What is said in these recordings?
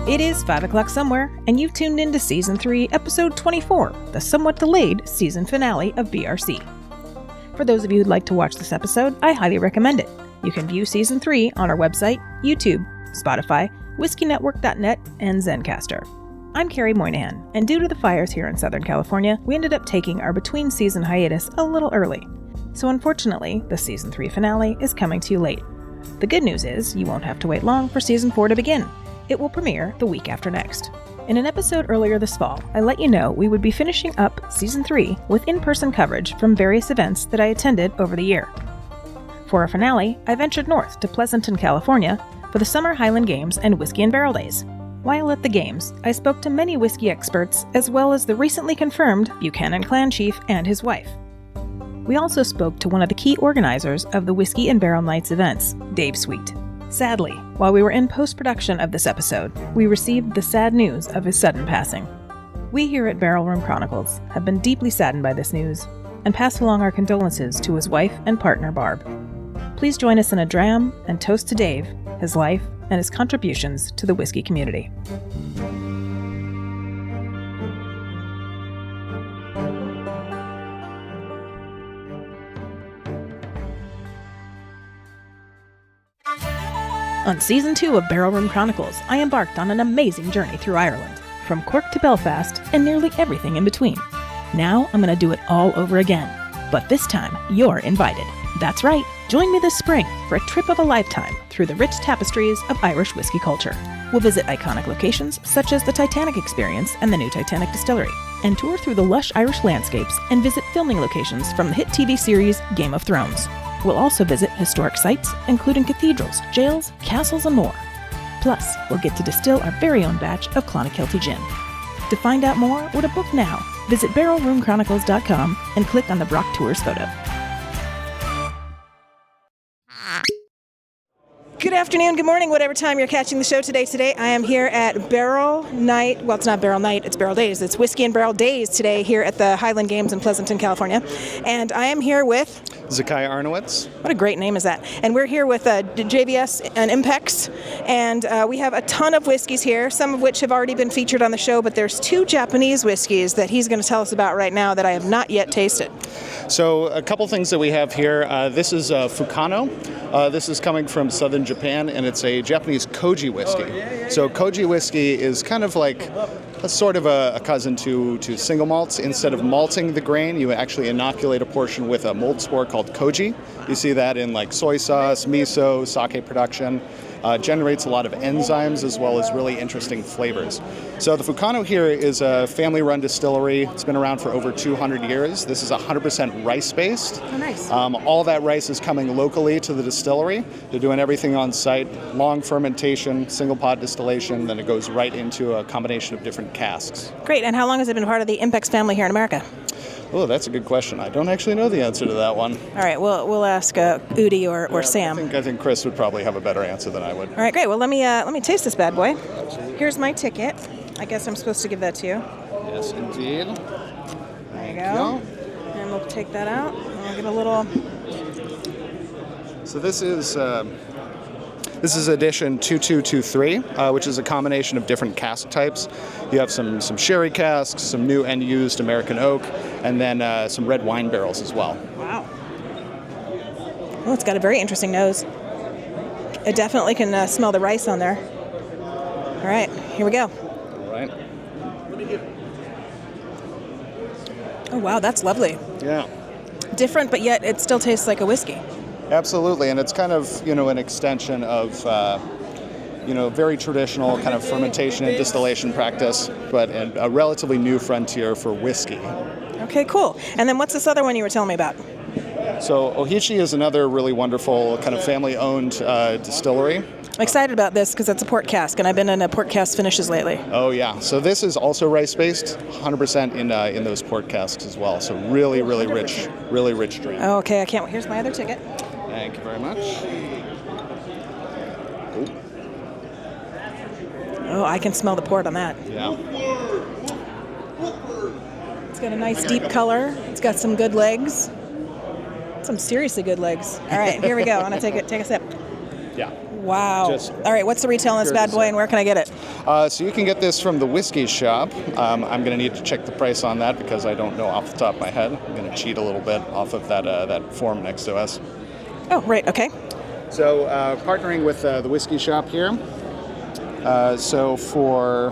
It is 5 o'clock somewhere, and you've tuned into Season 3, Episode 24, the somewhat delayed season finale of BRC. For those of you who'd like to watch this episode, I highly recommend it. You can view Season 3 on our website, YouTube, Spotify, WhiskeyNetwork.net, and Zencastr. I'm Kerry Moynahan, and due to the fires here in Southern California, we ended up taking our between-season hiatus a little early. So unfortunately, the Season 3 finale is coming to you late. The good news is, you won't have to wait long for Season 4 to begin. It will premiere the week after next. In an episode earlier this fall, I let you know we would be finishing up Season 3 with in-person coverage from various events that I attended over the year. For our finale, I ventured north to Pleasanton, California, for the Summer Highland Games and Whiskey and Barrel Days. While at the games, I spoke to many whiskey experts, as well as the recently confirmed Buchanan Clan Chief and his wife. We also spoke to one of the key organizers of the Whiskey and Barrel Nights events, Dave Sweet. Sadly, while we were in post-production of this episode, we received the sad news of his sudden passing. We here at Barrel Room Chronicles have been deeply saddened by this news, and pass along our condolences to his wife and partner, Barb. Please join us in a dram and toast to Dave, his life, and his contributions to the whiskey community. On Season 2 of Barrel Room Chronicles, I embarked on an amazing journey through Ireland, from Cork to Belfast, and nearly everything in between. Now I'm going to do it all over again. But this time, you're invited. That's right, join me this spring for a trip of a lifetime through the rich tapestries of Irish whiskey culture. We'll visit iconic locations such as the Titanic Experience and the new Titanic Distillery, and tour through the lush Irish landscapes and visit filming locations from the hit TV series Game of Thrones. We'll also visit historic sites, including cathedrals, jails, castles, and more. Plus, we'll get to distill our very own batch of Clonakilty gin. To find out more or to book now, visit barrelroomchronicles.com and click on the Brock Tours photo. Good afternoon, good morning, whatever time you're catching the show today. Today I am here at Barrel Night. Well, it's not Barrel Night, it's Barrel Days. It's Whiskey and Barrel Days today here at the Highland Games in Pleasanton, California. And I am here with Zakaya Arnowitz. What a great name is that. And we're here with JBS and Impex. And we have a ton of whiskeys here, some of which have already been featured on the show, but there's 2 Japanese whiskeys that he's going to tell us about right now that I have not yet tasted. So a couple things that we have here. This is Fukano. This is coming from southern Japan, and it's a Japanese koji whiskey. So koji whiskey is kind of like a sort of a cousin to single malts. Instead of malting the grain, you actually inoculate a portion with a mold spore called koji. You see that in like soy sauce, miso, sake production. Generates a lot of enzymes as well as really interesting flavors. So the Fukano here is a family-run distillery. It's been around for over 200 years. This is 100% rice-based. Oh, nice. All that rice is coming locally to the distillery. They're doing everything on site. Long fermentation, single pot distillation, then it goes right into a combination of different casks. Great, and how long has it been part of the Impex family here in America? Oh, that's a good question. I don't actually know the answer to that one. All right, we'll ask Udi or Sam. I think Chris would probably have a better answer than I would. All right, great. Well, let me taste this bad boy. Here's my ticket. I guess I'm supposed to give that to you. Yes, indeed. There you go. And we'll take that out. And we'll get a little. So this is edition 2223, which is a combination of different cask types. You have some sherry casks, some new and used American oak, and then some red wine barrels as well. Wow. Oh, it's got a very interesting nose. I definitely can smell the rice on there. All right, here we go. All right. Oh, wow, that's lovely. Yeah. Different, but yet it still tastes like a whiskey. Absolutely, and it's kind of, an extension of, very traditional kind of fermentation and distillation practice, but a relatively new frontier for whiskey. Okay, cool. And then what's this other one you were telling me about? So Ohichi is another really wonderful kind of family-owned distillery. I'm excited about this because it's a port cask, and I've been into port cask finishes lately. Oh, yeah. So this is also rice-based, 100% in those port casks as well. So really, really rich drink. Oh, okay, I can't wait. Here's my other ticket. Thank you very much. Oh, I can smell the port on that. Yeah. It's got a nice deep color. It's got some good legs. Some seriously good legs. All right, here we go. I'm going to take a sip. Yeah. Wow. All right, what's the retail on this bad boy, and where can I get it? So you can get this from the whiskey shop. I'm going to need to check the price on that because I don't know off the top of my head. I'm going to cheat a little bit off of that form next to us. Oh, right, okay. So partnering with the whiskey shop here. So for,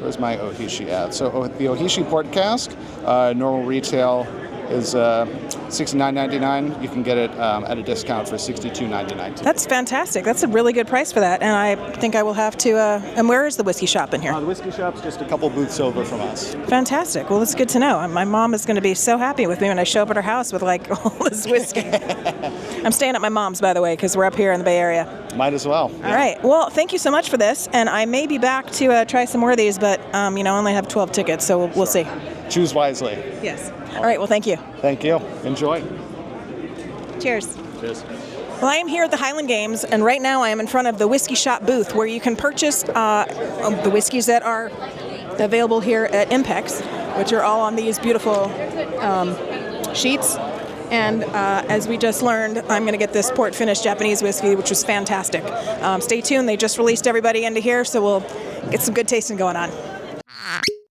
where's my Ohishi at? So the Ohishi port cask, normal retail is $69.99. You can get it at a discount for $62.99. That's fantastic. That's a really good price for that. And I think I will have to. And where is the whiskey shop in here? The whiskey shop's just a couple booths over from us. Fantastic. Well, that's good to know. My mom is going to be so happy with me when I show up at her house with like all this whiskey. I'm staying at my mom's, by the way, because we're up here in the Bay Area. Might as well. All right. Well, thank you so much for this. And I may be back to try some more of these, but I only have 12 tickets, so we'll see. Choose wisely. Yes. All right. Well, thank you. Thank you. Enjoy. Cheers. Cheers. Well, I am here at the Highland Games, and right now I am in front of the whiskey shop booth where you can purchase the whiskeys that are available here at Impex, which are all on these beautiful sheets. And as we just learned, I'm going to get this port finished Japanese whiskey, which was fantastic. Stay tuned. They just released everybody into here, so we'll get some good tasting going on.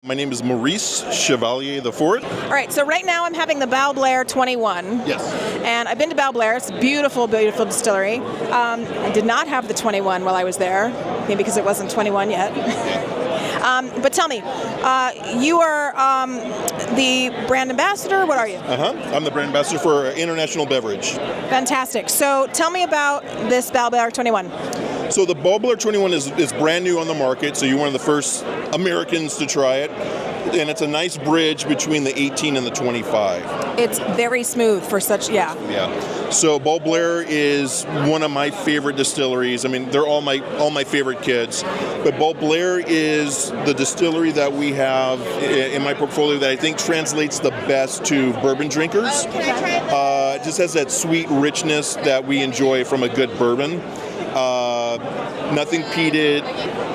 My name is Maurice Chevalier IV. All right, so right now I'm having the Blair 21. Yes. And I've been to Blair. It's a beautiful, beautiful distillery. I did not have the 21 while I was there, maybe because it wasn't 21 yet. But tell me, you are the brand ambassador? What are you? I'm the brand ambassador for International Beverage. Fantastic. So tell me about this Blair 21. So the Blair 21 is brand new on the market, so you're one of the first Americans to try it. And it's a nice bridge between the 18 and the 25. It's very smooth for such, yeah. Yeah. So Blair is one of my favorite distilleries. I mean, they're all my favorite kids. But Blair is the distillery that we have in my portfolio that I think translates the best to bourbon drinkers. It just has that sweet richness that we enjoy from a good bourbon. Nothing peated,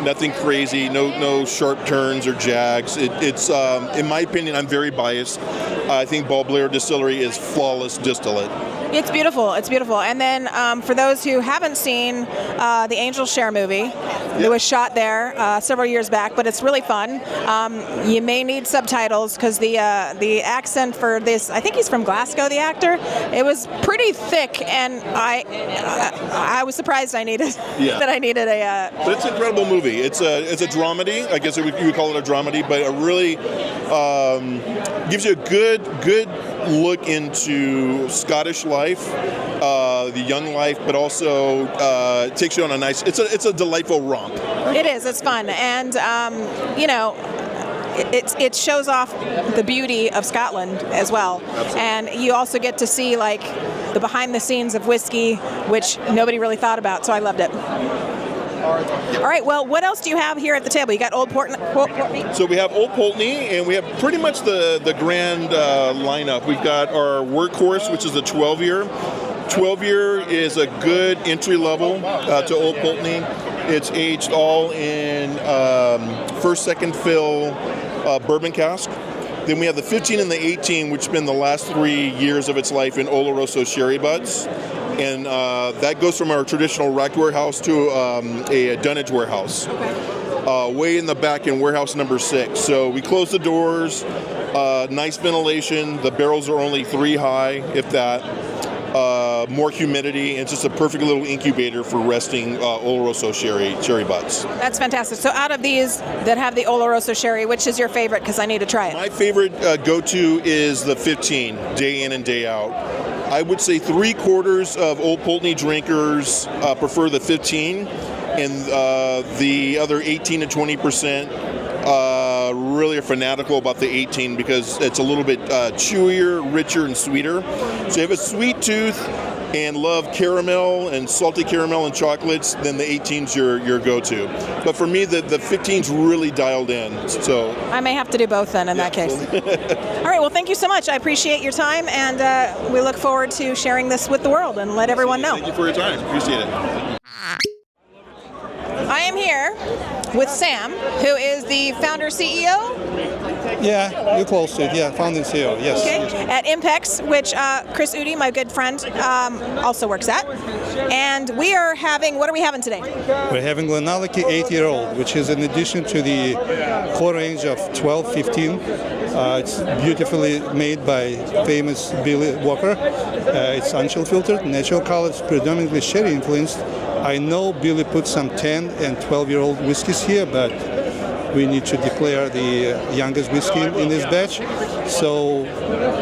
nothing crazy, no sharp turns or jags. It's in my opinion, I'm very biased. I think Blair Distillery is flawless distillate. It's beautiful. It's beautiful. And then for those who haven't seen the Angel Share movie, it was shot there several years back, but it's really fun. You may need subtitles because the accent for this, I think he's from Glasgow, the actor, it was pretty thick, and I was surprised that I needed a... But it's an incredible movie. It's a dramedy. I guess you would call it a dramedy, but it really gives you a good look into Scottish life, the young life, but also takes you on a nice. It's a delightful romp. It is. It's fun, and it shows off the beauty of Scotland as well. Absolutely. And you also get to see like the behind the scenes of whiskey, which nobody really thought about. So I loved it. All right, well, what else do you have here at the table? You got Old Pulteney? So we have Old Pulteney, and we have pretty much the grand lineup. We've got our workhorse, which is a 12-year. 12-year is a good entry level to Old Pulteney. It's aged all in first, second fill bourbon cask. Then we have the 15 and the 18, which has been the last 3 years of its life in Oloroso sherry butts. And that goes from our traditional rack warehouse to a dunnage warehouse, way in the back in warehouse number 6. So we close the doors, nice ventilation. The barrels are only 3 high, if that. More humidity, and it's just a perfect little incubator for resting Oloroso sherry butts. That's fantastic. So out of these that have the Oloroso sherry, which is your favorite? Because I need to try it. My favorite go-to is the 15, day in and day out. I would say 3/4 of Old Pulteney drinkers prefer the 15, and the other 18 to 20% really are fanatical about the 18 because it's a little bit chewier, richer, and sweeter. So you have a sweet tooth and love caramel and salty caramel and chocolates, then the 18's your go-to. But for me, the 15's really dialed in. So I may have to do both then in that case. All right, well, thank you so much. I appreciate your time, and we look forward to sharing this with the world and let everyone know. Thank you for your time. Appreciate it. I am here with Sam, who is the founder CEO Yeah, you're close to it. Yeah, founding CEO, yes. Okay. At Impex, which Chris Udi, my good friend, also works at. And we are having, what are we having today? We're having Lenalaki 8-year-old, which is in addition to the core range of 12, 15. It's beautifully made by famous Billy Walker. It's unchill filtered, natural colors, predominantly sherry influenced. I know Billy put some 10 and 12-year-old whiskeys here, but we need to declare the youngest whiskey in this batch. So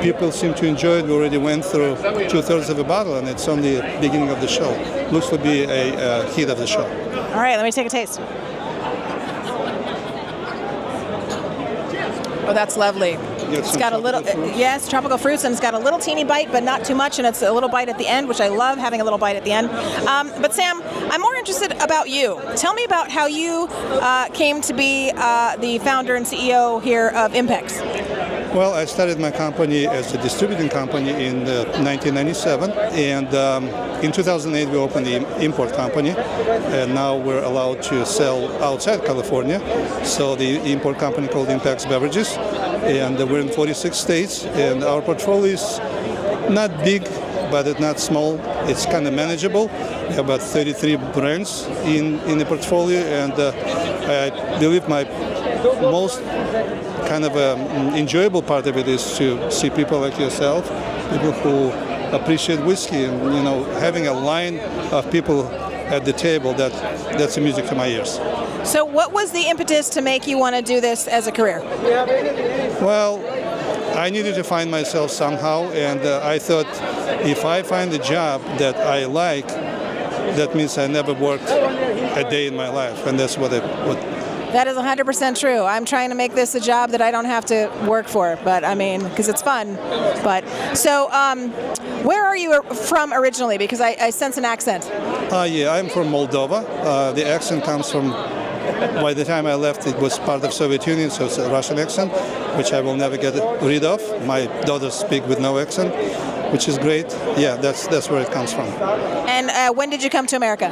people seem to enjoy it. We already went through 2/3 of a bottle, and it's only the beginning of the show. Looks to be a hit of the show. All right, let me take a taste. Oh, that's lovely. It's got a little, yes, tropical fruits, and it's got a little teeny bite, but not too much, and it's a little bite at the end, which I love having a little bite at the end. But Sam, I'm more interested about you. Tell me about how you came to be the founder and CEO here of Impex. Well, I started my company as a distributing company in 1997, and in 2008 we opened the import company, and now we're allowed to sell outside California. So the import company called Impex Beverages, and we're in 46 states, and our portfolio is not big, but it's not small. It's kind of manageable. We have about 33 brands in the portfolio, and I believe my most kind of enjoyable part of it is to see people like yourself, people who appreciate whiskey, and having a line of people at the table, that's the music to my ears. So what was the impetus to make you want to do this as a career? Well, I needed to find myself somehow, and I thought if I find a job that I like, that means I never worked a day in my life, and that's what That is 100% true. I'm trying to make this a job that I don't have to work for, but I mean, because it's fun. But so, where are you from originally? Because I sense an accent. Yeah, I'm from Moldova. The accent comes from, by the time I left, it was part of Soviet Union, so it's a Russian accent, which I will never get rid of. My daughters speak with no accent, which is great. Yeah, that's where it comes from. And when did you come to America?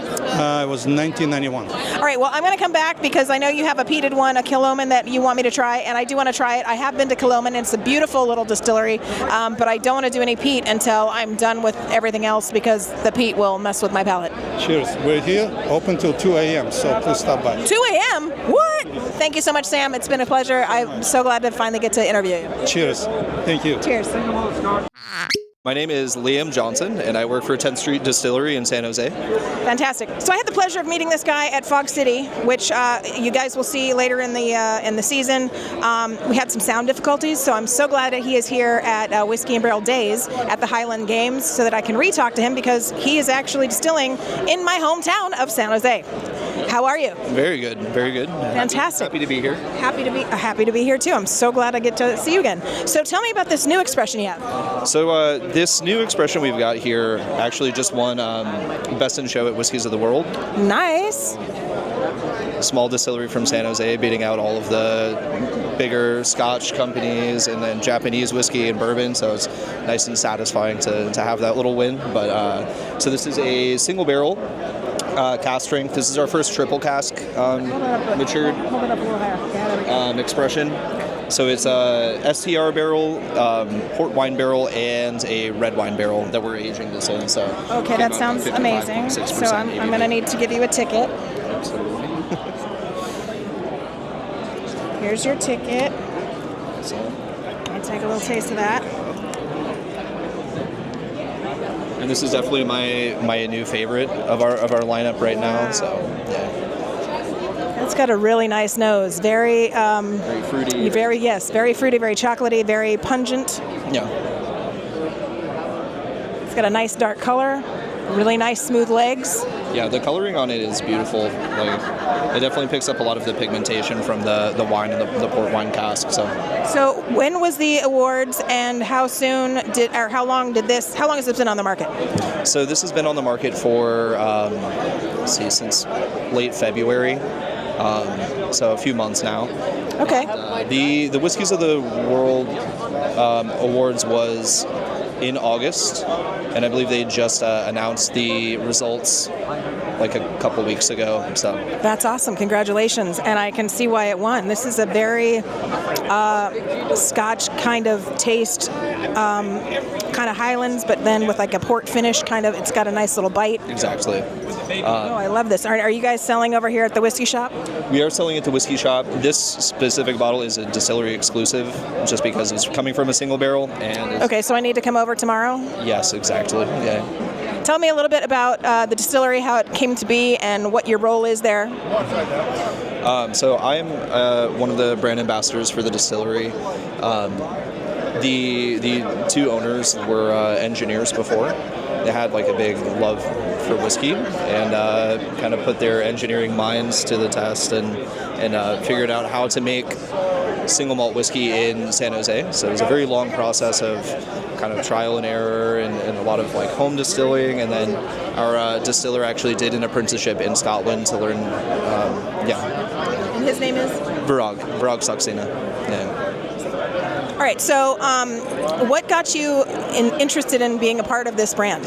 It was 1991. All right, well, I'm going to come back because I know you have a peated one, a Kiloman, that you want me to try, and I do want to try it. I have been to Kiloman. It's a beautiful little distillery, but I don't want to do any peat until I'm done with everything else because the peat will mess with my palate. Cheers. We're here open till 2 a.m., so please stop by. 2 a.m.? What? Thank you so much, Sam. It's been a pleasure. I'm so glad to finally get to interview you. Cheers. Thank you. Cheers. My name is Liam Johnson, and I work for 10th Street Distillery in San Jose. Fantastic. So I had the pleasure of meeting this guy at Fog City, which you guys will see later in the season. We had some sound difficulties, so I'm so glad that he is here at Whiskey and Barrel Days at the Highland Games so that I can re-talk to him because he is actually distilling in my hometown of San Jose. How are you? Very good, very good. Fantastic. Happy to be here. Happy to be here too. I'm so glad I get to see you again. So tell me about this new expression you have. So this new expression we've got here actually just won Best in Show at Whiskeys of the World. Nice. Small distillery from San Jose, beating out all of the bigger Scotch companies and then Japanese whiskey and bourbon. So it's nice and satisfying to have that little win. But so this is a single barrel. Cask strength. This is our first triple cask matured expression. So it's a STR barrel, port wine barrel, and a red wine barrel that we're aging this in. So okay, that sounds amazing. So I'm going to need to give you a ticket. Absolutely. Here's your ticket. So I'll take a little taste of that. and this is definitely my new favorite of our lineup right now. So yeah. It's got a really nice nose. Very fruity. Very fruity, very chocolatey, very pungent. Yeah. It's got a nice dark color, really nice smooth legs. Yeah, the coloring on it is beautiful. Like, it definitely picks up a lot of the pigmentation from the wine and the port wine cask. So when was the awards, and how long has this been on the market? So this has been on the market for since late February. So a few months now. Okay. The Whiskeys of the World Awards was in August, and I believe they just announced the results like a couple weeks ago. So That's awesome. Congratulations. And I can see why it won. This is a very Scotch kind of taste, kind of Highlands, but then with like a port finish kind of. It's got a nice little bite. exactly. I love this. Are you guys selling over here at the whiskey shop? We are selling at the whiskey shop. This specific bottle is a distillery exclusive, just because it's coming from a single barrel. And Okay, so I need to come over tomorrow? yes, exactly. Yeah. Tell me a little bit about the distillery, how it came to be, and what your role is there. So I'm one of the brand ambassadors for the distillery. The two owners were engineers before. They had like a big love for whiskey and kind of put their engineering minds to the test and figured out how to make single malt whiskey in San Jose. So it was a very long process of kind of trial and error and a lot of like home distilling, and then our distiller actually did an apprenticeship in Scotland to learn. And his name is? Virag Saxena. Yeah. All right, so what got you interested in being a part of this brand?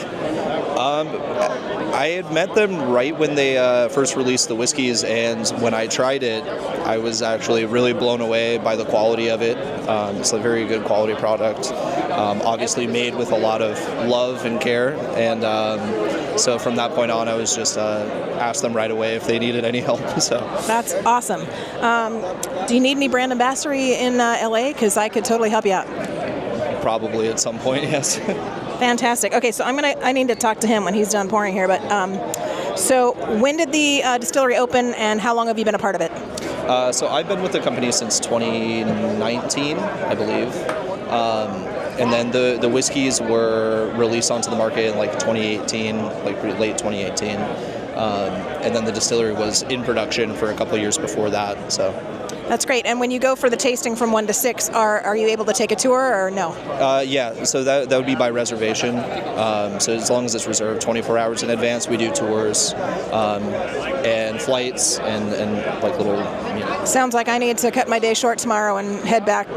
I had met them right when they first released the whiskeys, and when I tried it, I was actually really blown away by the quality of it. It's a very good quality product, obviously made with a lot of love and care, and so from that point on, I was just asked them right away if they needed any help. So That's awesome. Do you need any brand ambassador in LA? Because I could totally help you out. probably at some point, yes. Fantastic. Okay, so I need to talk to him when he's done pouring here. But so when did the distillery open, and how long have you been a part of it? So I've been with the company since 2019, I believe. And then the whiskeys were released onto the market in like 2018, like late 2018. And then the distillery was in production for a couple of years before that. So That's great. And when you go for the tasting from 1 to 6, are you able to take a tour or no? Yeah, so that would be by reservation. So as long as it's reserved 24 hours in advance, we do tours and flights and like little. Sounds like I need to cut my day short tomorrow and head back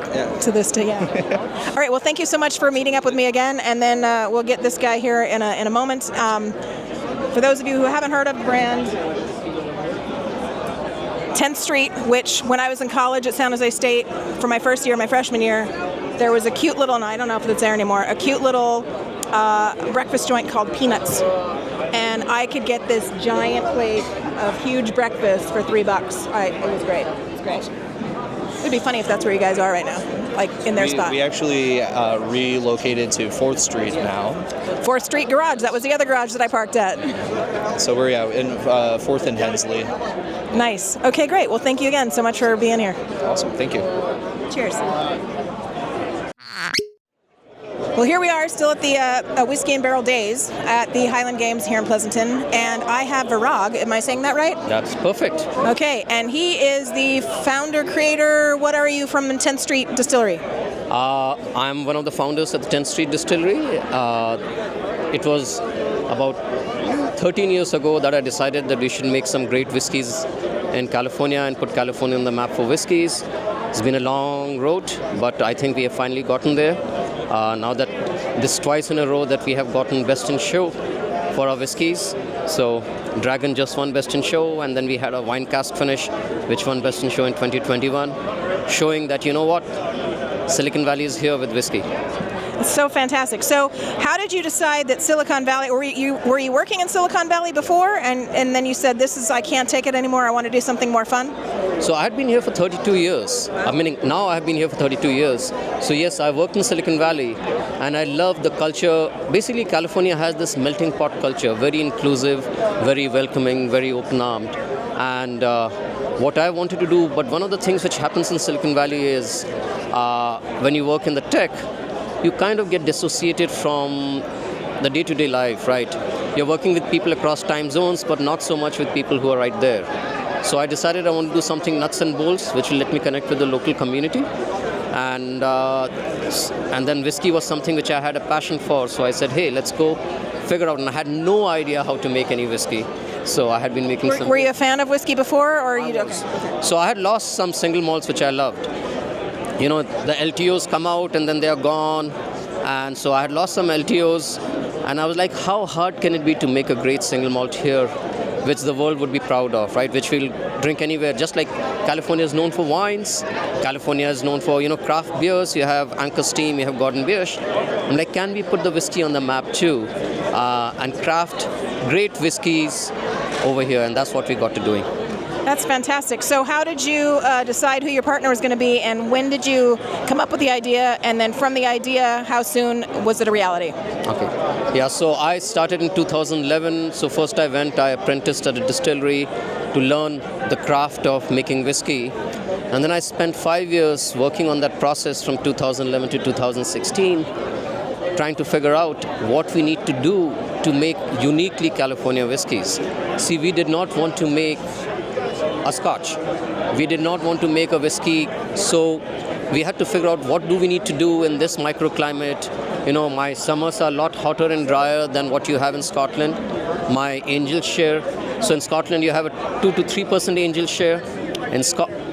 to this. All right. Well, thank you so much for meeting up with me again, and then we'll get this guy here in a moment. For those of you who haven't heard of the brand, 10th Street, which when I was in college at San Jose State for my first year, my freshman year, there was a cute little, and I don't know if it's there anymore, a cute little breakfast joint called Peanuts. And I could get this giant plate of huge breakfast for $3. It was great. It was great. It'd be funny if that's where you guys are right now, like in their spot. We actually relocated to 4th Street now. 4th Street Garage. That was the other garage that I parked at. So we're in 4th and Hensley. Nice. Okay, great. Well, thank you again so much for being here. Awesome. Thank you. Cheers. Well, here we are still at the Whiskey and Barrel Days at the Highland Games here in Pleasanton, and I have Virag. Am I saying that right? That's perfect. Okay, and he is the founder, creator. What are you from 10th Street Distillery? I'm one of the founders at the 10th Street Distillery. It was about 13 years ago that I decided that we should make some great whiskeys in California and put California on the map for whiskeys. It's been a long road, but I think we have finally gotten there. Now that this twice in a row that we have gotten Best in Show for our whiskeys. So Dragon just won Best in Show, and then we had a wine cask finish which won Best in Show in 2021, showing that, you know what, Silicon Valley is here with whiskey. It's so fantastic. So how did you decide that Silicon Valley, were you working in Silicon Valley before, and then you said, I can't take it anymore, I want to do something more fun? So I had been here for 32 years. Now I have been here for 32 years. So yes, I worked in Silicon Valley, and I love the culture. Basically, California has this melting pot culture, very inclusive, very welcoming, very open-armed. And what I wanted to do, but one of the things which happens in Silicon Valley is when you work in the tech, you kind of get dissociated from the day-to-day life, right? You're working with people across time zones, but not so much with people who are right there. So I decided I want to do something nuts and bolts, which will let me connect with the local community. And then whiskey was something which I had a passion for. So I said, hey, let's go figure out. And I had no idea how to make any whiskey. So I had been making some... Were you a fan of whiskey before, or you don't? So I had lost some single malts which I loved. You know, the LTOs come out and then they are gone. And so I had lost some LTOs, and I was like, how hard can it be to make a great single malt here, which the world would be proud of, right? Which we'll drink anywhere. Just like California is known for wines, California is known for, craft beers. You have Anchor Steam, you have Gordon Biersch. I'm like, can we put the whiskey on the map too, and craft great whiskeys over here? And that's what we got to doing. That's fantastic. So how did you decide who your partner was going to be, and when did you come up with the idea, and then from the idea, how soon was it a reality? Okay. Yeah, so I started in 2011. So first I apprenticed at a distillery to learn the craft of making whiskey. And then I spent 5 years working on that process from 2011 to 2016, trying to figure out what we need to do to make uniquely California whiskeys. See, we did not want to make a scotch. We did not want to make a whiskey, so we had to figure out what do we need to do in this microclimate. My summers are a lot hotter and drier than what you have in Scotland. My angel share, so in Scotland you have a 2 to 3% angel share.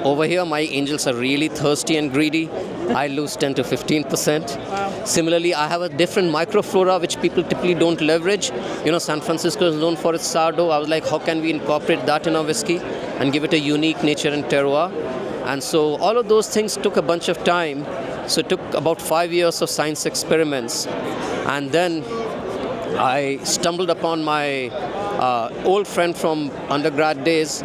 Over here my angels are really thirsty and greedy. I lose 10 to 15%. Wow. Similarly, I have a different microflora which people typically don't leverage. San Francisco is known for its sourdough. I was like, how can we incorporate that in our whiskey and give it a unique nature and terroir? And so all of those things took a bunch of time. So it took about 5 years of science experiments. And then I stumbled upon my old friend from undergrad days,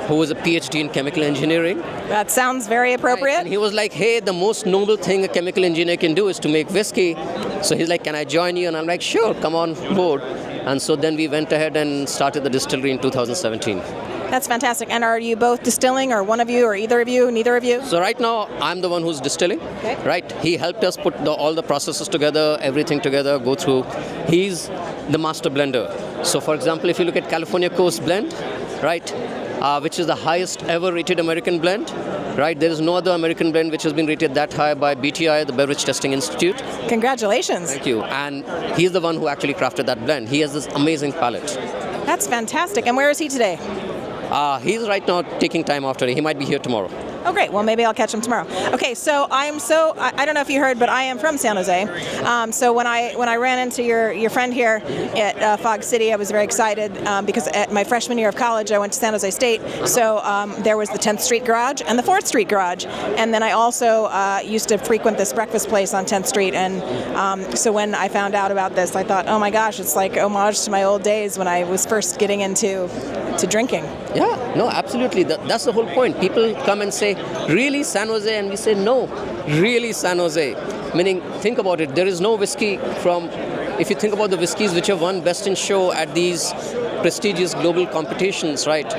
who was a PhD in chemical engineering. That sounds very appropriate. Right. And he was like, hey, the most noble thing a chemical engineer can do is to make whiskey. So he's like, can I join you? And I'm like, sure, come on board. And so then we went ahead and started the distillery in 2017. That's fantastic. And are you both distilling, or one of you, or either of you, neither of you? So right now, I'm the one who's distilling. Okay. Right? He helped us put all the processes together, everything together, go through. He's the master blender. So for example, if you look at California Coast Blend, right, which is the highest ever rated American blend, right? There is no other American blend which has been rated that high by BTI, the Beverage Testing Institute. Congratulations. Thank you. And he's the one who actually crafted that blend. He has this amazing palate. That's fantastic. And where is he today? He's right now taking time off today. He might be here tomorrow. Oh, great. Well, maybe I'll catch him tomorrow. Okay, so I don't know if you heard, but I am from San Jose. So when I ran into your friend here at Fog City, I was very excited because at my freshman year of college, I went to San Jose State. So there was the 10th Street Garage and the 4th Street Garage. And then I also used to frequent this breakfast place on 10th Street. And so when I found out about this, I thought, oh my gosh, it's like homage to my old days when I was first getting into drinking. Yeah, no, absolutely. That's the whole point. People come and say, really San Jose? And we say, no, really San Jose. Meaning, think about it. There is no whiskey if you think about the whiskeys which have won Best in Show at these prestigious global competitions, right?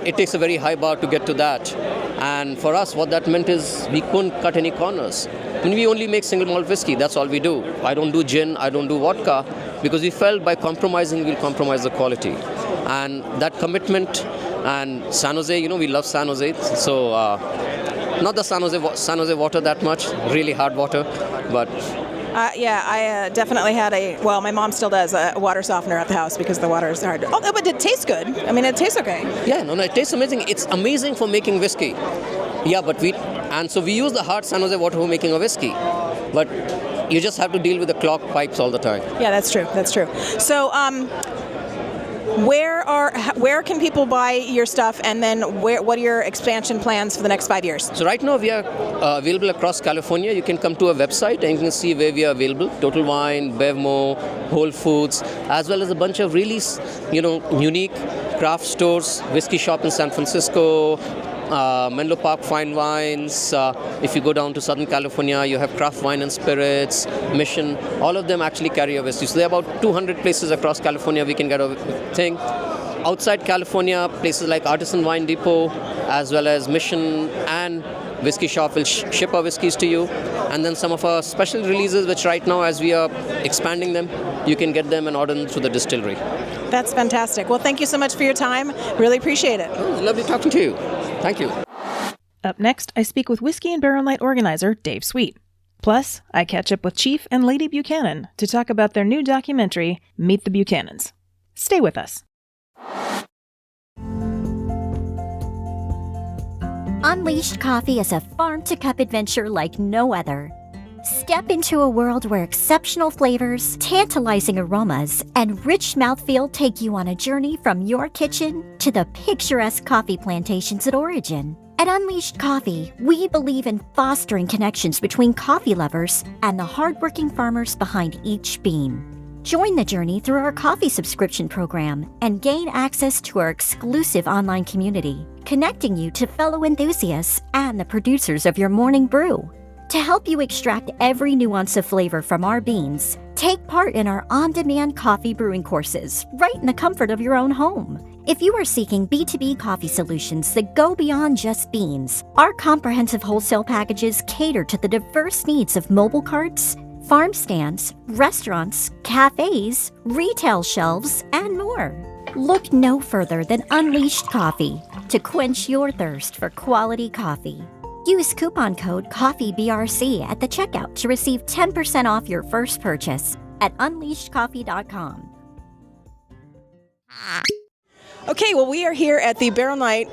It takes a very high bar to get to that. And for us, what that meant is we couldn't cut any corners. I mean, we only make single malt whiskey. That's all we do. I don't do gin. I don't do vodka, because we felt by compromising, we'll compromise the quality. And that commitment, and San Jose, we love San Jose. So not the San Jose water that much, really hard water, but... I definitely had my mom still does a water softener at the house because the water is hard. Oh, but it tastes good. I mean, it tastes okay. Yeah, no, it tastes amazing. It's amazing for making whiskey. Yeah, but we use the hard San Jose water for making a whiskey. But you just have to deal with the clogged pipes all the time. Yeah, that's true. So, where can people buy your stuff, and then what are your expansion plans for the next 5 years? So right now we are available across California. You can come to our website and you can see where we are available. Total Wine, Bevmo, Whole Foods, as well as a bunch of really, unique craft stores, whiskey shop in San Francisco, Menlo Park Fine Wines. If you go down to Southern California, you have Craft Wine and Spirits, Mission. All of them actually carry a whiskey. So there are about 200 places across California we can get a thing. Outside California, places like Artisan Wine Depot, as well as Mission and Whiskey Shop will ship our whiskeys to you. And then some of our special releases, which right now, as we are expanding them, you can get them and order them through the distillery. That's fantastic. Well, thank you so much for your time. Really appreciate it. It was lovely talking to you. Thank you. Up next, I speak with Whiskey and Barrel Night organizer Dave Sweet. Plus, I catch up with Chief and Lady Buchanan to talk about their new documentary, Meet the Buchanans. Stay with us. Unleashed Coffee is a farm-to-cup adventure like no other. Step into a world where exceptional flavors, tantalizing aromas, and rich mouthfeel take you on a journey from your kitchen to the picturesque coffee plantations at origin. At Unleashed Coffee, we believe in fostering connections between coffee lovers and the hardworking farmers behind each bean. Join the journey through our coffee subscription program and gain access to our exclusive online community, connecting you to fellow enthusiasts and the producers of your morning brew. To help you extract every nuance of flavor from our beans, take part in our on-demand coffee brewing courses right in the comfort of your own home. If you are seeking B2B coffee solutions that go beyond just beans, our comprehensive wholesale packages cater to the diverse needs of mobile carts, farm stands, restaurants, cafes, retail shelves, and more. Look no further than Unleashed Coffee to quench your thirst for quality coffee. Use coupon code COFFEEBRC at the checkout to receive 10% off your first purchase at unleashedcoffee.com. Okay, well, we are here at the Barrel Night,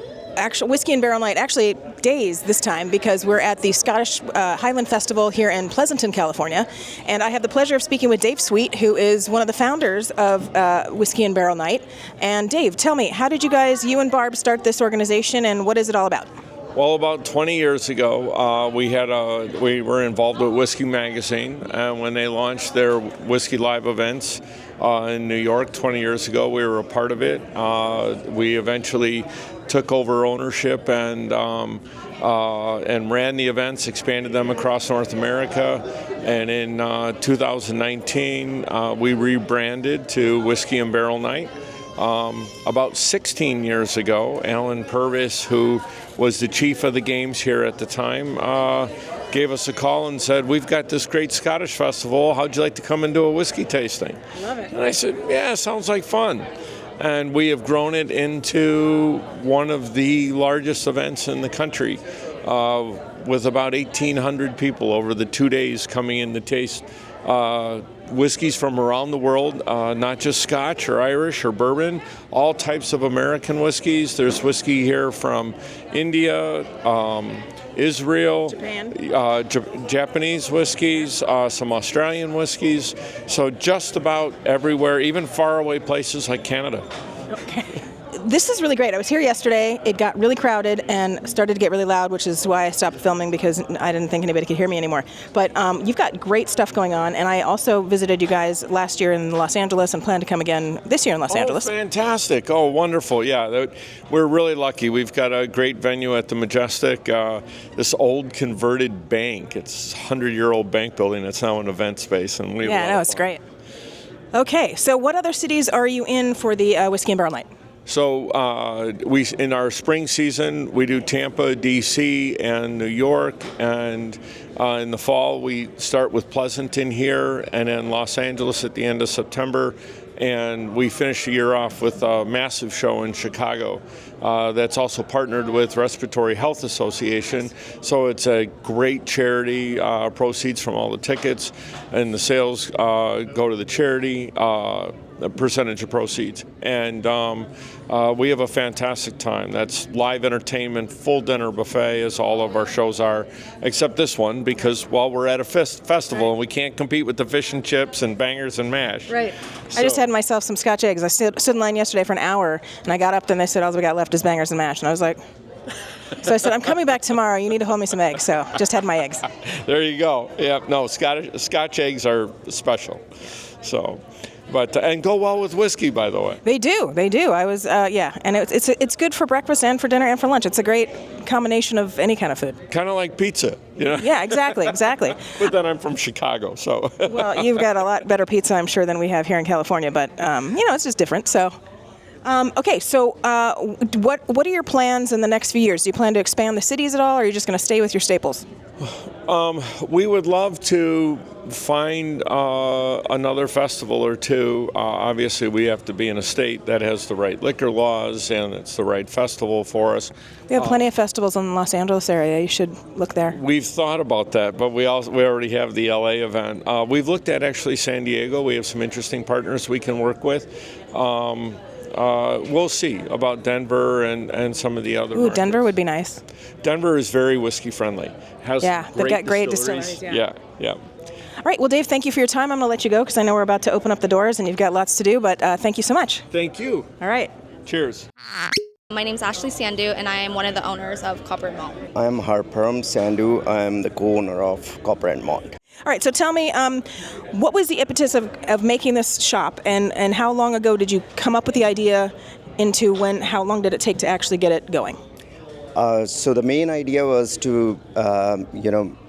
Whiskey and Barrel Night, actually days this time, because we're at the Scottish Highland Festival here in Pleasanton, California. And I have the pleasure of speaking with Dave Sweet, who is one of the founders of Whiskey and Barrel Night. And Dave, tell me, how did you and Barb start this organization, and what is it all about? Well, about 20 years ago, we were involved with Whiskey Magazine, and when they launched their Whiskey Live events in New York 20 years ago, we were a part of it. We eventually took over ownership and ran the events, expanded them across North America, and in 2019, we rebranded to Whiskey and Barrel Night. About 16 years ago, Alan Purvis, who was the chief of the games here at the time, gave us a call and said, "We've got this great Scottish festival. How'd you like to come and do a whiskey tasting?" Love it. And I said, "Yeah, sounds like fun." And we have grown it into one of the largest events in the country, with about 1,800 people over the 2 days coming in to taste whiskeys from around the world, not just Scotch or Irish or bourbon, all types of American whiskeys. There's whiskey here from India, Israel, Japan. Japanese whiskeys, some Australian whiskeys. So just about everywhere, even faraway places like Canada. Okay. This is really great. I was here yesterday. It got really crowded and started to get really loud, which is why I stopped filming, because I didn't think anybody could hear me anymore. But you've got great stuff going on, and I also visited you guys last year in Los Angeles and plan to come again this year in Los Angeles. Fantastic. Oh, wonderful. Yeah, we're really lucky. We've got a great venue at the Majestic, this old converted bank. It's a 100-year-old bank building. It's now an event space, and we Yeah, no, it's great. Okay, so what other cities are you in for the Whiskey and Barrel Night? So we, in our spring season, we do Tampa, D.C., and New York, and in the fall we start with Pleasanton here, and then Los Angeles at the end of September, and we finish the year off with a massive show in Chicago that's also partnered with Respiratory Health Association. So it's a great charity, proceeds from all the tickets, and the sales go to the charity. A percentage of proceeds, and we have a fantastic time. That's live entertainment, full dinner buffet, as all of our shows are, except this one, because we're at a festival, and we can't compete with the fish and chips and bangers and mash. Right. So, I just had myself some Scotch eggs. I stood in line yesterday for an hour, and I got up and they said all we got left is bangers and mash, and I was like, so I said, I'm coming back tomorrow. You need to hold me some eggs. So just had my eggs. There you go. Yeah, no, Scotch eggs are special. So. But and go well with whiskey, by the way. They do. I was, and it's good for breakfast and for dinner and for lunch. It's a great combination of any kind of food. Kind of like pizza, you know. Yeah, exactly. But then I'm from Chicago, so. Well, you've got a lot better pizza, I'm sure, than we have here in California. But it's just different. So, okay. So, what are your plans in the next few years? Do you plan to expand the cities at all, or are you just going to stay with your staples? We would love to find another festival or two. Obviously, we have to be in a state that has the right liquor laws and it's the right festival for us. We have plenty of festivals in the Los Angeles area. You should look there. We've thought about that, but we already have the LA event. We've looked at actually San Diego. We have some interesting partners we can work with. we'll see about Denver and some of the other Ooh, markets. Denver would be nice. Denver is very whiskey friendly. Has They've got great distilleries. Yeah. All right, well, Dave, thank you for your time. I'm going to let you go because I know we're about to open up the doors and you've got lots to do, but thank you so much. Thank you. All right. Cheers. My name's Ashley Sandhu, and I am one of the owners of Copper and Malt. I am Harparam Sandhu. I am the co-owner of Copper and Malt. All right, so tell me, what was the impetus of making this shop, and how long ago did you come up with the idea into how long did it take to actually get it going? So the main idea was to,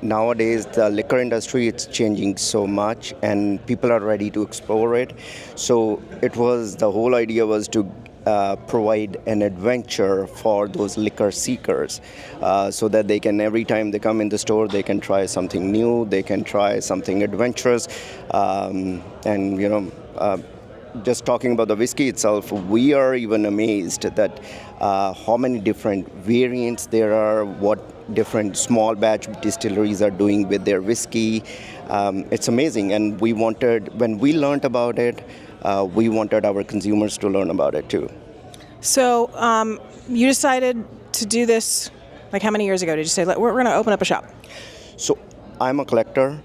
nowadays the liquor industry, it's changing so much and people are ready to explore it. So the whole idea was to provide an adventure for those liquor seekers so that they can, every time they come in the store, they can try something new, they can try something adventurous. Just talking about the whiskey itself, we are even amazed that how many different variants there are, what different small batch distilleries are doing with their whiskey. It's amazing, and when we learned about it, we wanted our consumers to learn about it too. So you decided to do this, like how many years ago did you say, we're going to open up a shop? So I'm a collector,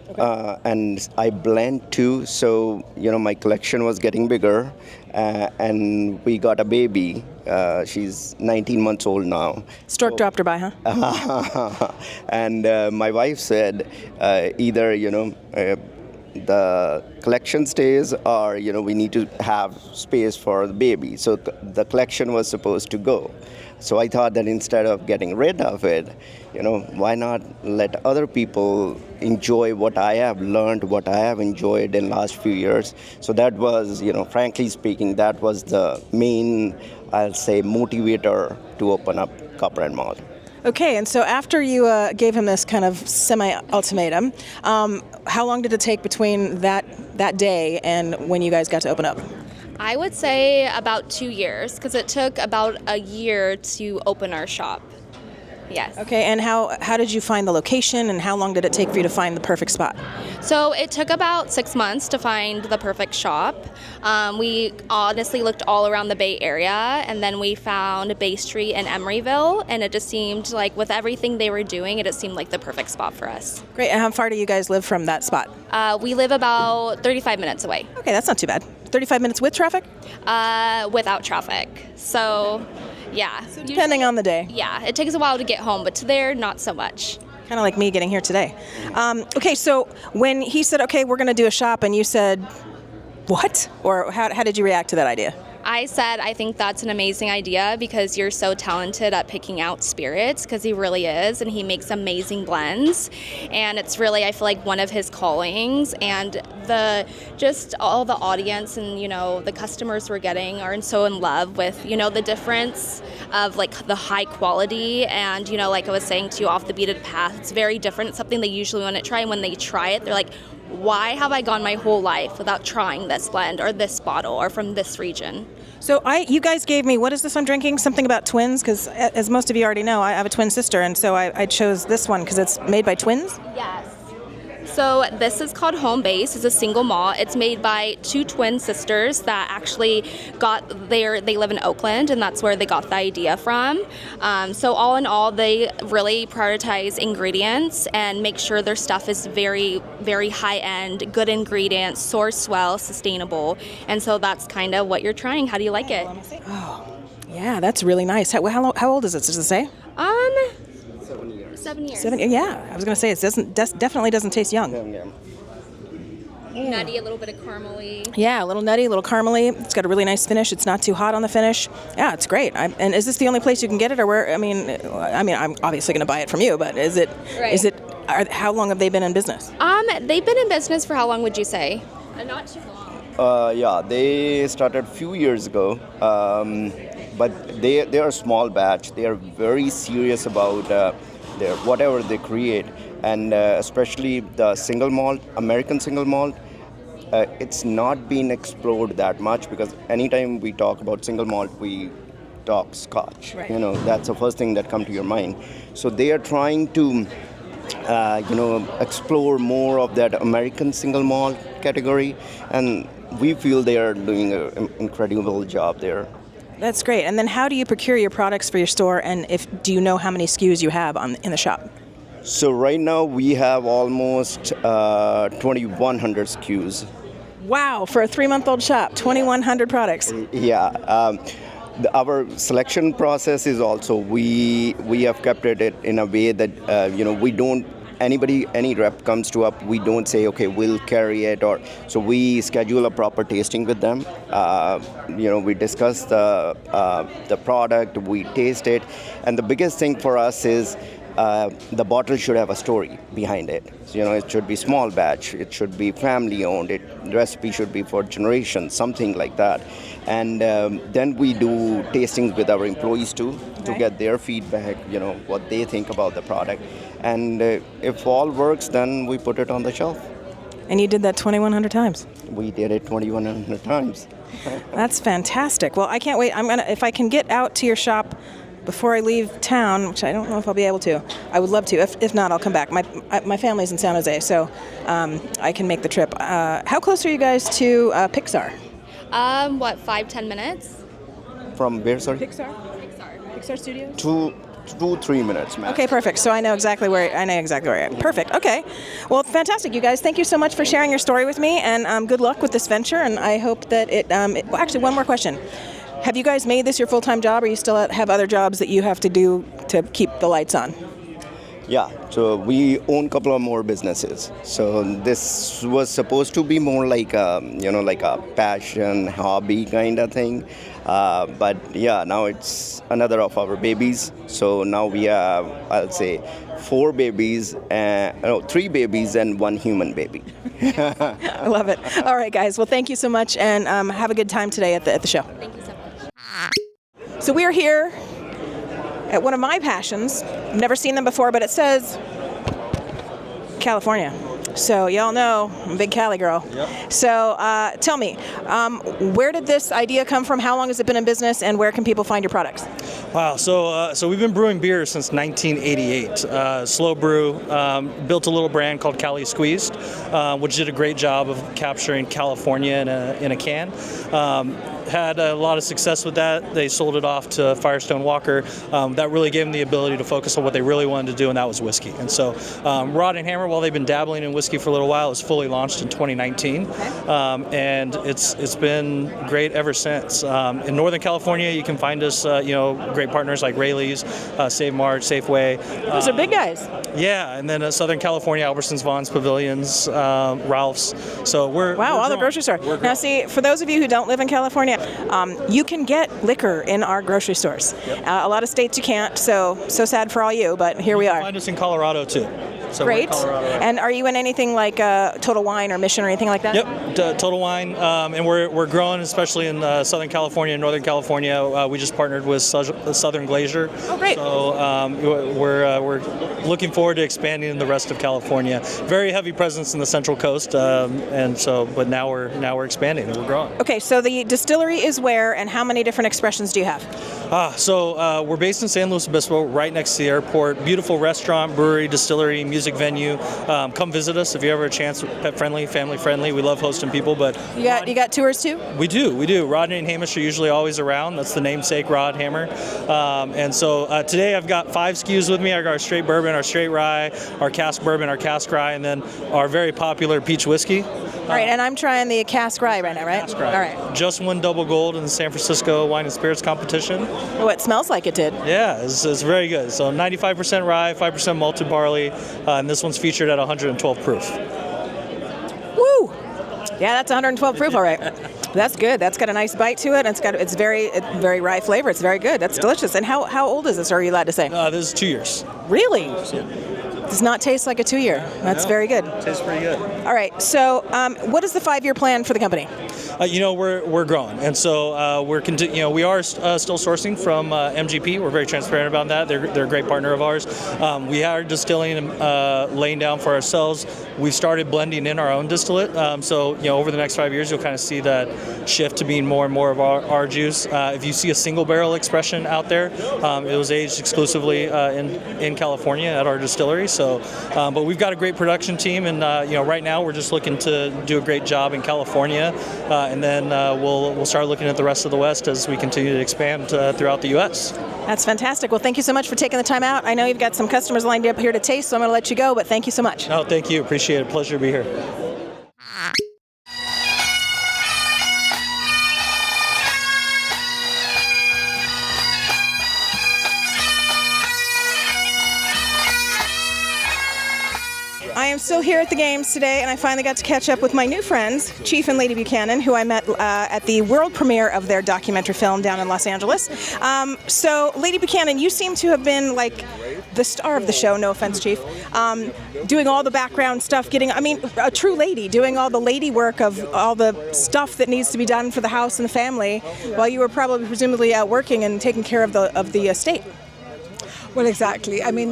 and I blend too. So my collection was getting bigger, and we got a baby. She's 19 months old now. Stork dropped her by, huh? And my wife said, either the collection stays, or we need to have space for the baby. So the collection was supposed to go. So I thought that instead of getting rid of it, why not let other people enjoy what I have learned, what I have enjoyed in the last few years. So that was, frankly speaking, that was the main, I'll say, motivator to open up Copper and Malt. Okay, and so after you gave him this kind of semi-ultimatum, how long did it take between that day and when you guys got to open up? I would say about 2 years, because it took about a year to open our shop. Yes. Okay, and how did you find the location, and how long did it take for you to find the perfect spot? So it took about 6 months to find the perfect shop. We honestly looked all around the Bay Area, and then we found Bay Street in Emeryville, and it just seemed like with everything they were doing, it just seemed like the perfect spot for us. Great, and how far do you guys live from that spot? We live about 35 minutes away. Okay, that's not too bad. 35 minutes with traffic? Without traffic. So, yeah. So depending on the day. Yeah, it takes a while to get home, but to there, not so much. Kind of like me getting here today. Okay, so when he said, okay, we're going to do a shop, and you said, what? Or how did you react to that idea? I said, I think that's an amazing idea because you're so talented at picking out spirits, because he really is, and he makes amazing blends. And it's really, I feel like, one of his callings. And just all the audience and, the customers we're getting are so in love with, the difference of, like, the high quality. And, like I was saying to you, off the beaten path, it's very different. It's something they usually want to try. And when they try it, they're like, why have I gone my whole life without trying this blend or this bottle or from this region? So you guys gave me, what is this I'm drinking? Something about twins, because as most of you already know, I have a twin sister, and so I chose this one because it's made by twins? Yes. So this is called Home Base. It's a single malt. It's made by two twin sisters that actually they live in Oakland, and that's where they got the idea from. So all in all, they really prioritize ingredients and make sure their stuff is very, very high-end, good ingredients, sourced well, sustainable. And so that's kind of what you're trying. How do you like it? Oh, yeah, that's really nice. How old is it? Does it say? 7 years. 7. Yeah, I was going to say it definitely doesn't taste young. Nutty, a little bit of caramely. Yeah, a little nutty, a little caramely. It's got a really nice finish. It's not too hot on the finish. Yeah, it's great. And is this the only place you can get it, or where? I mean, I'm obviously going to buy it from you, but is it? Right. Is it? How long have they been in business? They've been in business for how long would you say? Not too long. Yeah, they started a few years ago, but they are small batch. They are very serious about whatever they create, and especially the single malt, American single malt. It's not been explored that much, because anytime we talk about single malt, we talk Scotch. Right. That's the first thing that comes to your mind. So they are trying to explore more of that American single malt category, and we feel they are doing an incredible job there. That's great. And then how do you procure your products for your store, and do you know how many SKUs you have in the shop? So right now we have almost 2,100 SKUs. Wow, for a 3-month-old shop, 2,100 products. Yeah. Our selection process is also, we have kept it in a way that, we don't, any rep comes to us, we don't say, okay, we'll carry it, so we schedule a proper tasting with them. We discuss the product, we taste it, and the biggest thing for us is the bottle should have a story behind it. So, it should be small batch, it should be family owned, the recipe should be for generations, something like that. And then we do tastings with our employees too, to get their feedback, what they think about the product. And if all works, then we put it on the shelf. And you did that 2,100 times? We did it 2,100 times. That's fantastic. Well, I can't wait. If I can get out to your shop before I leave town, which I don't know if I'll be able to, I would love to. If not, I'll come back. My family's in San Jose, so I can make the trip. How close are you guys to Pixar? 5-10 minutes? From where, sorry? Pixar Studios? 2-3 minutes, max. Okay, perfect. So I know exactly where I am. Perfect. Okay. Well, fantastic, you guys. Thank you so much for sharing your story with me, and good luck with this venture. And I hope that well, actually, one more question. Have you guys made this your full-time job, or you still have other jobs that you have to do to keep the lights on? Yeah, so we own a couple of more businesses. So this was supposed to be more like a passion, hobby kind of thing. But yeah, now it's another of our babies. So now we have, I'll say, 3 babies and 1 human baby. I love it. All right, guys. Well, thank you so much, and have a good time today at the show. Thank you so much. So we are here at one of my passions. I've never seen them before, but it says California. So y'all know I'm a big Cali girl. Yep. So tell me, where did this idea come from? How long has it been in business, and where can people find your products? Wow, so we've been brewing beer since 1988. Slow brew, built a little brand called Cali Squeezed, which did a great job of capturing California in a can. Had a lot of success with that. They sold it off to Firestone Walker. That really gave them the ability to focus on what they really wanted to do, and that was whiskey. And so Rod and Hammer, while they've been dabbling in whiskey for a little while, is fully launched in 2019. And it's been great ever since. In Northern California, you can find us, great partners like Rayleigh's, Save Mart, Safeway. Those are big guys. Yeah, and then Southern California, Albertsons, Vaughn's, Pavilions, Ralph's. So we're all the grocery store. Now, see, for those of you who don't live in California, you can get liquor in our grocery stores. Yep. A lot of states you can't, so sad for all you, but here we are. You can find us in Colorado too. So great. And are you in anything like Total Wine or Mission or anything like that? Yep, Total Wine, and we're growing, especially in Southern California and Northern California. We just partnered with Southern Glacier. Oh, great. So we're looking forward to expanding in the rest of California. Very heavy presence in the Central Coast, but now we're expanding and we're growing. Okay, so the distillery is where, and how many different expressions do you have? So we're based in San Luis Obispo, right next to the airport. Beautiful restaurant, brewery, distillery, music venue. Come visit us if you ever have a chance. Pet friendly, family friendly. We love hosting people. But you got tours too? We do. Rodney and Hamish are usually always around. That's the namesake, Rod Hammer. And so today I've got 5 SKUs with me. I got our straight bourbon, our straight rye, our cask bourbon, our cask rye, and then our very popular peach whiskey. All right, and I'm trying the cask rye right now, right? Cask rye. All right. Just won double gold in the San Francisco Wine and Spirits competition. Oh, it smells like it did. Yeah, it's very good. So 95% rye, 5% malted barley, and this one's featured at 112 proof. Woo! Yeah, that's 112 proof, all right. That's good. That's got a nice bite to it. It's very rye flavor. It's very good. That's delicious. And how old is this? Are you allowed to say? This is 2 years. Really? Yeah. Does not taste like a 2-year. That's very good. Tastes pretty good. All right. So, what is the 5-year plan for the company? We're growing, and so we are still sourcing from MGP. We're very transparent about that. They're a great partner of ours. We are distilling and laying down for ourselves. We've started blending in our own distillate. So over the next 5 years, you'll kind of see that shift to being more and more of our juice. If you see a single barrel expression out there, it was aged exclusively in California at our distillery. So, but we've got a great production team, and right now we're just looking to do a great job in California, and then we'll start looking at the rest of the West as we continue to expand throughout the U.S. That's fantastic. Well, thank you so much for taking the time out. I know you've got some customers lined up here to taste, so I'm going to let you go, but thank you so much. No, thank you. Appreciate it. Pleasure to be here. I am still here at the games today, and I finally got to catch up with my new friends, Chief and Lady Buchanan, who I met at the world premiere of their documentary film down in Los Angeles. So, Lady Buchanan, you seem to have been like the star of the show, no offense, Chief, doing all the background stuff, a true lady, doing all the lady work of all the stuff that needs to be done for the house and the family, while you were probably presumably out working and taking care of the estate. Well, exactly. I mean,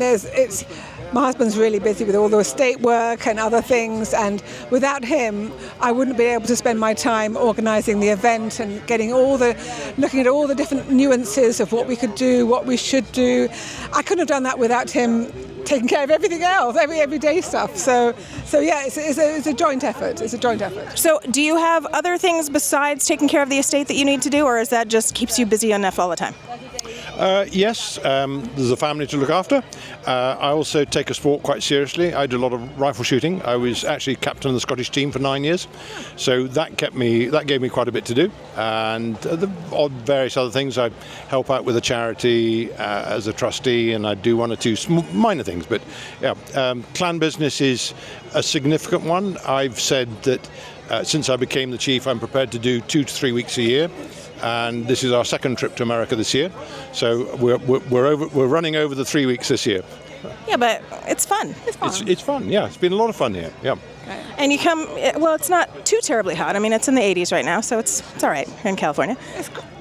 my husband's really busy with all the estate work and other things, and without him, I wouldn't be able to spend my time organising the event and looking at all the different nuances of what we could do, what we should do. I couldn't have done that without him taking care of everything else, everyday stuff. So yeah, it's a joint effort. It's a joint effort. So, do you have other things besides taking care of the estate that you need to do, or is that just keeps you busy enough all the time? Yes, there's a family to look after. I also take a sport quite seriously. I do a lot of rifle shooting. I was actually captain of the Scottish team for 9 years, so that gave me quite a bit to do. And the odd various other things. I help out with a charity as a trustee, and I do one or two minor things. But yeah, clan business is a significant one. I've said that since I became the chief, I'm prepared to do 2 to 3 weeks a year. And this is our second trip to America this year, so we're running over the 3 weeks this year. Yeah, but it's fun. It's fun. Yeah, it's been a lot of fun here. Yeah. And you come. Well, it's not too terribly hot. I mean, it's in the 80s right now, so it's all right here in California.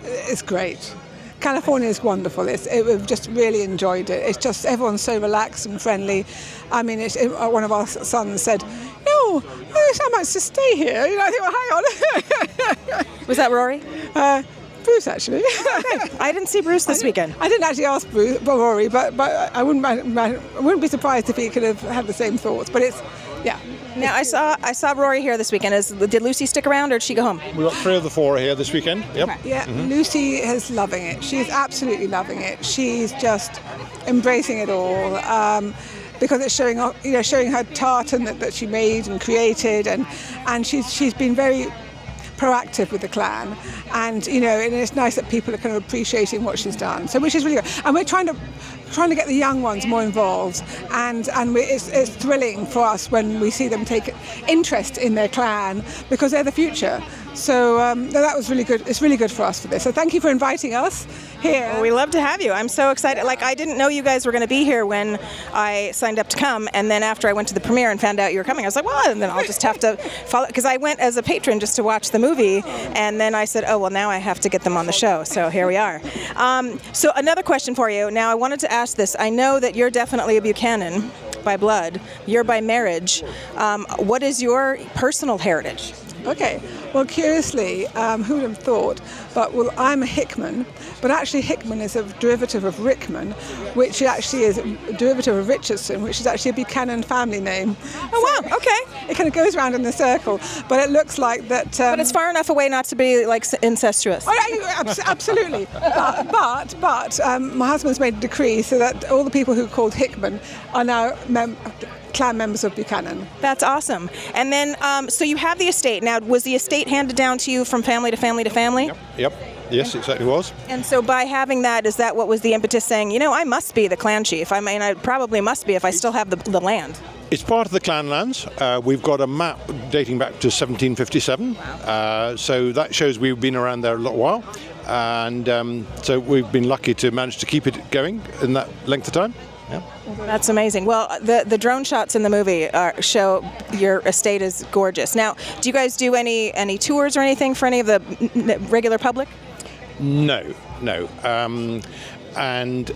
It's great. California is wonderul. We've just really enjoyed it. It's just everyone's so relaxed and friendly. I mean, one of our sons said, "No, I might just stay here." I think, well, hang on. Was that Rory? Bruce, actually. I didn't see Bruce this weekend. I didn't actually ask Rory, but I wouldn't be surprised if he could have had the same thoughts. But yeah. Now I saw Rory here this weekend. Did Lucy stick around, or did she go home? We got 3 of the 4 here this weekend. Yep. Yeah, Lucy is loving it. She's absolutely loving it. She's just embracing it all. Because it's showing her tartan that she made and created, and she's been very proactive with the clan, and and it's nice that people are kind of appreciating what she's done. So which is really good, and we're trying to get the young ones more involved, and it's thrilling for us when we see them take interest in their clan, because they're the future. So that was really good. It's really good for us for this. So thank you for inviting us here. Well, we love to have you. I'm so excited. Like, I didn't know you guys were going to be here when I signed up to come, and then after I went to the premiere and found out you were coming, I was like, well, and then I'll just have to follow, because I went as a patron just to watch the movie, and then I said, oh, well, now I have to get them on the show. So here we are. So another question for you. Now, I wanted to ask this. I know that you're definitely a Buchanan by blood. You're by marriage. What is your personal heritage? Okay, well, curiously, who would have thought, but I'm a Hickman, but actually Hickman is a derivative of Rickman, which actually is a derivative of Richardson, which is actually a Buchanan family name. Oh, wow, okay. It kind of goes around in a circle, but it looks like that... but it's far enough away not to be, like, incestuous. Oh, absolutely. but my husband's made a decree so that all the people who are called Hickman are now clan members of Buchanan. That's awesome. And then, so you have the estate. Now, was the estate handed down to you from family to family to family? Yep. Yes, it certainly was. And so by having that, is that what was the impetus saying, I must be the clan chief? I mean, I probably must be if I still have the land. It's part of the clan lands. We've got a map dating back to 1757. Wow. So that shows we've been around there a little while. And so we've been lucky to manage to keep it going in that length of time. Yeah. That's amazing. Well, the drone shots in the movie show your estate is gorgeous. Now, do you guys do any tours or anything for any of the regular public? No. And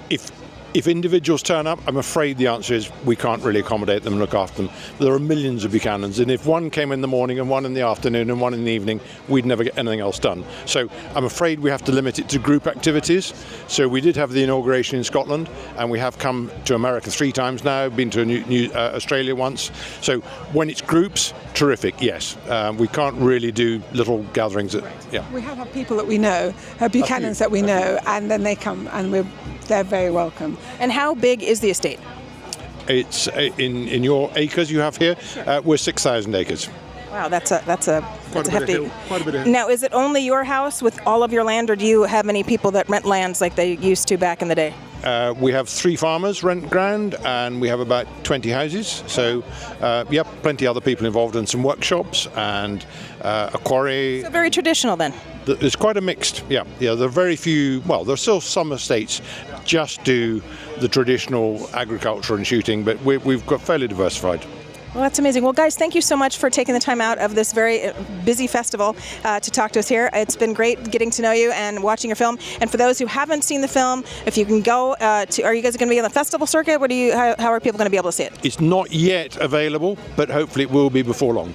if If individuals turn up, I'm afraid the answer is we can't really accommodate them and look after them. There are millions of Buchanans, and if one came in the morning and one in the afternoon and one in the evening, we'd never get anything else done. So I'm afraid we have to limit it to group activities. So we did have the inauguration in Scotland, and we have come to America 3 times now, been to Australia once. So when it's groups, terrific, yes. We can't really do little gatherings. We have people that we know, Buchanans that we know, and then they come and they're very welcome. And how big is the estate? It's in your acres you have here. We're 6,000 acres. Wow, that's a hefty. Quite a bit of Now, is it only your house with all of your land, or do you have any people that rent lands like they used to back in the day? We have 3 farmers rent ground, and we have about 20 houses. So, plenty of other people involved in some workshops and a quarry. So very traditional then. It's quite a mixed, yeah. There are very few, there's still some estates just do the traditional agriculture and shooting, but we've got fairly diversified. Well, that's amazing. Well, guys, thank you so much for taking the time out of this very busy festival to talk to us here. It's been great getting to know you and watching your film. And for those who haven't seen the film, if you can go are you guys going to be on the festival circuit? How are people going to be able to see it? It's not yet available, but hopefully it will be before long.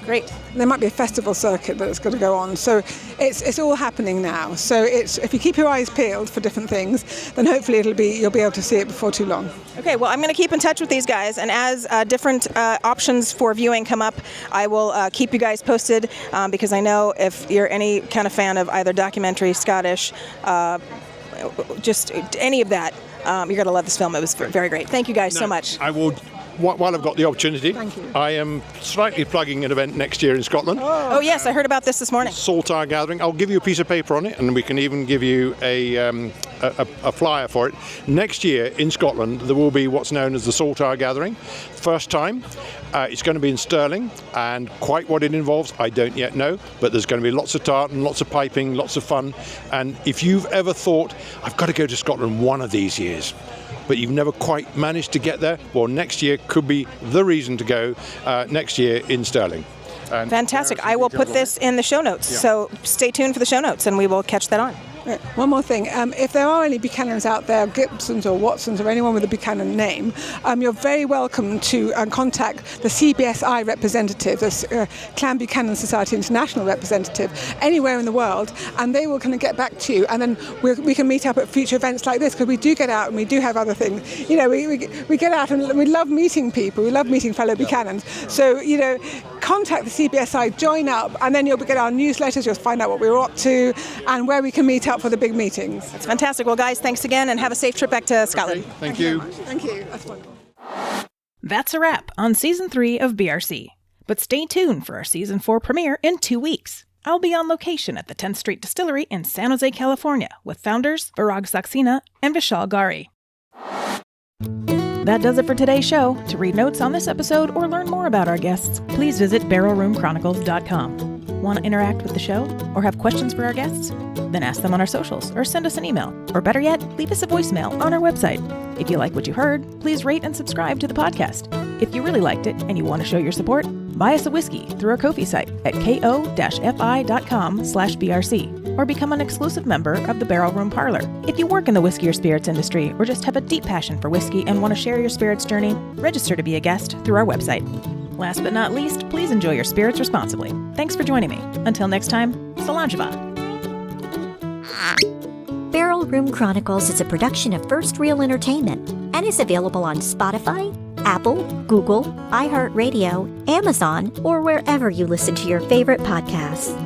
Great. There might be a festival circuit that's going to go on, so it's all happening now. So if you keep your eyes peeled for different things, then hopefully you'll be able to see it before too long. Okay, well, I'm going to keep in touch with these guys, and as different options for viewing come up, I will keep you guys posted, because I know if you're any kind of fan of either documentary, Scottish, just any of that, you're going to love this film. It was very great. Thank you guys so much. I will. While I've got the opportunity, Thank you. I am slightly plugging an event next year in Scotland. Oh, yes, I heard about this morning. Saltire Gathering. I'll give you a piece of paper on it, and we can even give you a flyer for it. Next year in Scotland, there will be what's known as the Saltire Gathering. First time. It's going to be in Stirling, and quite what it involves, I don't yet know, but there's going to be lots of tartan, lots of piping, lots of fun. And if you've ever thought, I've got to go to Scotland one of these years, but you've never quite managed to get there, well, next year could be the reason to go next year in Stirling. And fantastic. I will put this in the show notes, so stay tuned for the show notes, and we will catch that on. One more thing, if there are any Buchanans out there, Gibsons or Watsons or anyone with a Buchanan name, you're very welcome to contact the CBSI representative, the Clan Buchanan Society International representative, anywhere in the world, and they will kind of get back to you, and then we can meet up at future events like this, because we do get out and we do have other things. We get out and we love meeting people, we love meeting fellow Buchanans. So, contact the CBSI, join up, and then you'll get our newsletters, you'll find out what we're up to and where we can meet up for the big meetings. That's fantastic. Well, guys, thanks again, and have a safe trip back to Scotland. Okay, thank you. Thank you. That's wonderful. That's a wrap on Season 3 of BRC. But stay tuned for our Season 4 premiere in 2 weeks. I'll be on location at the 10th Street Distillery in San Jose, California, with founders Virag Saxena and Vishal Gari. That does it for today's show. To read notes on this episode or learn more about our guests, please visit barrelroomchronicles.com. Want to interact with the show or have questions for our guests? Then ask them on our socials or send us an email. Or better yet, leave us a voicemail on our website. If you like what you heard, please rate and subscribe to the podcast. If you really liked it and you want to show your support, buy us a whiskey through our Ko-fi site at ko-fi.com/BRC or become an exclusive member of the Barrel Room Parlor. If you work in the whiskey or spirits industry or just have a deep passion for whiskey and want to share your spirits journey, register to be a guest through our website. Last but not least, please enjoy your spirits responsibly. Thanks for joining me. Until next time, Salangeva. Barrel Room Chronicles is a production of First Reel Entertainment and is available on Spotify, Apple, Google, iHeartRadio, Amazon, or wherever you listen to your favorite podcasts.